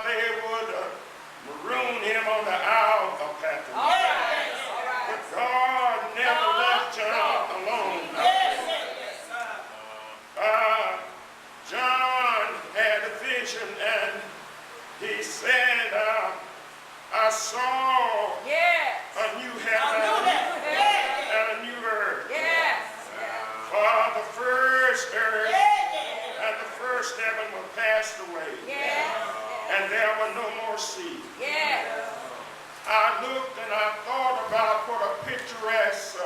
they would maroon him on the Isle of Patmos. But God never left John alone. John had a vision and he said, I saw a new heaven and a new earth. For the first earth and the first heaven were passed away, and there were no more sea. I looked and I thought about what a picturesque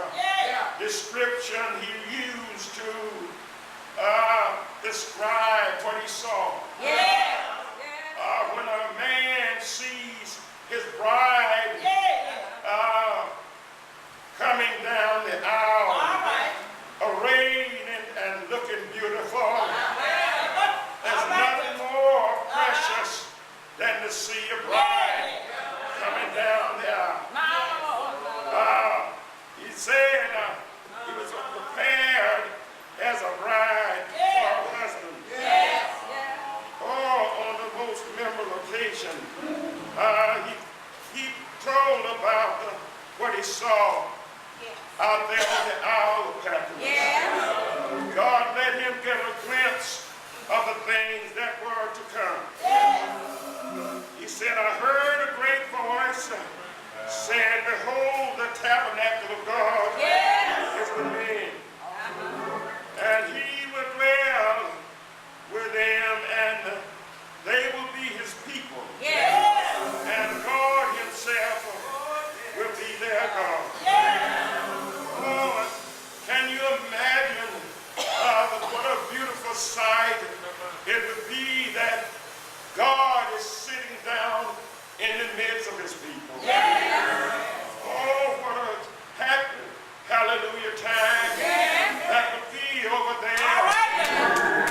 description he used to describe what he saw. When a man sees his bride coming down the aisle, arrayed and looking beautiful, there's nothing more precious than to see a bride coming down the aisle. He said he was prepared as a bride for a husband. On the most memorable occasion, he told about what he saw out there on the Isle of Patmos. God let him get a glimpse of the things that were to come. He said, I heard a great voice saying, behold, the tabernacle of God is with men. And he will dwell with them, and they will be his people. And God himself will be their God. Lord, can you imagine what a beautiful sight it would be that God is sitting down in the midst of his people. Oh, what a happy, hallelujah time that would be over there.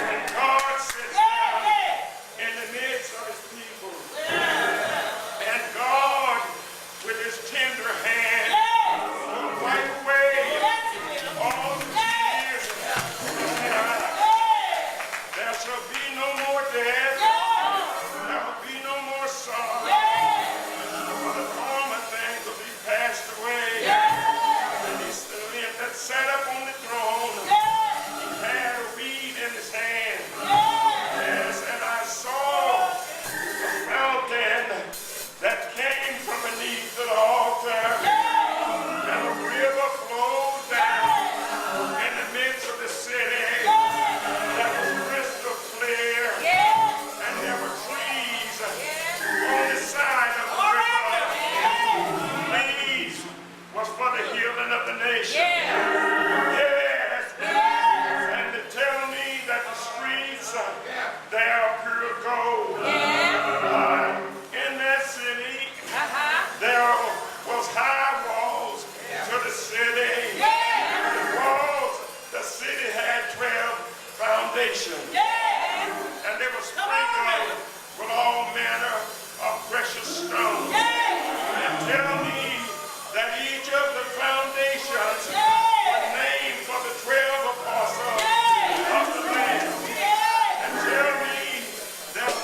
And God sits down in the midst of his people. And God, with his tender hand, will wipe away all the tears. There shall be no more death. There will be no more sorrow. For the former things will be passed away. And he that sat up on the throne, he had a reed in his hand. Yes, and I saw a fountain that came from beneath the altar. And a river flowed down in the midst of the city that was crystal clear. And there were trees on the side of the river. These was for the healing of the nation. Yes. And to tell me that the streets they are pure gold. In that city there was high walls to the city. The city had 12 foundations. And they were sprinkled with all manner of precious stones. And tell me that each of the foundations was named for the 12 apostles of the Lamb. And tell me there were 12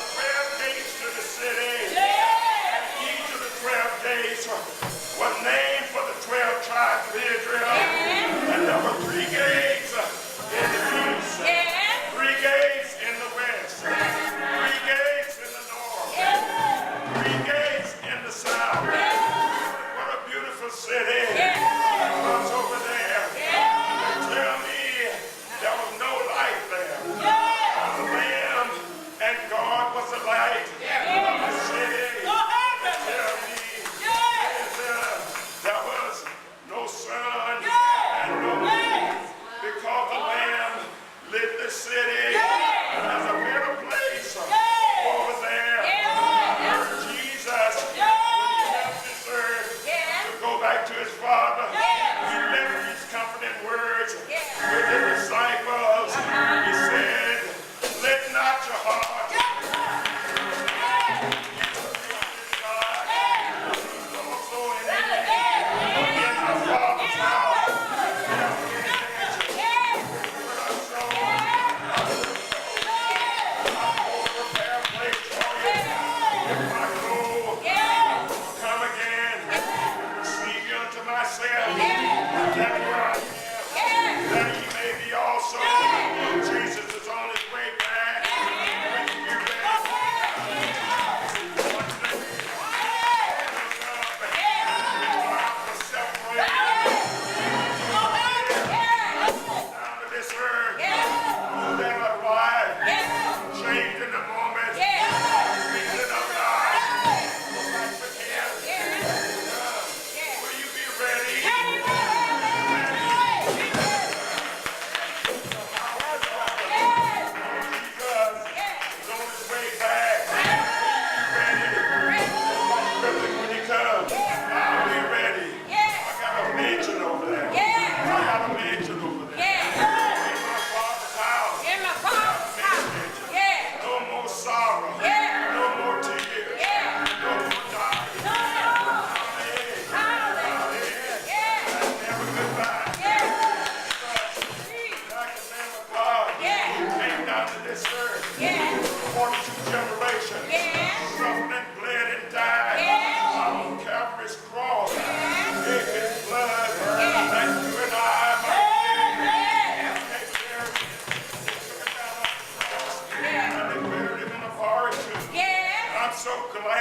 Yes. 42 generations. Yes. Suffered and bled and died. Yes. On Calvary's cross. Yes. Gave his blood. Yes. That you and I might live. Yes. They buried him. They took him down off the cross. Yes. And they buried him in a forest tomb. Yes. And I'm so glad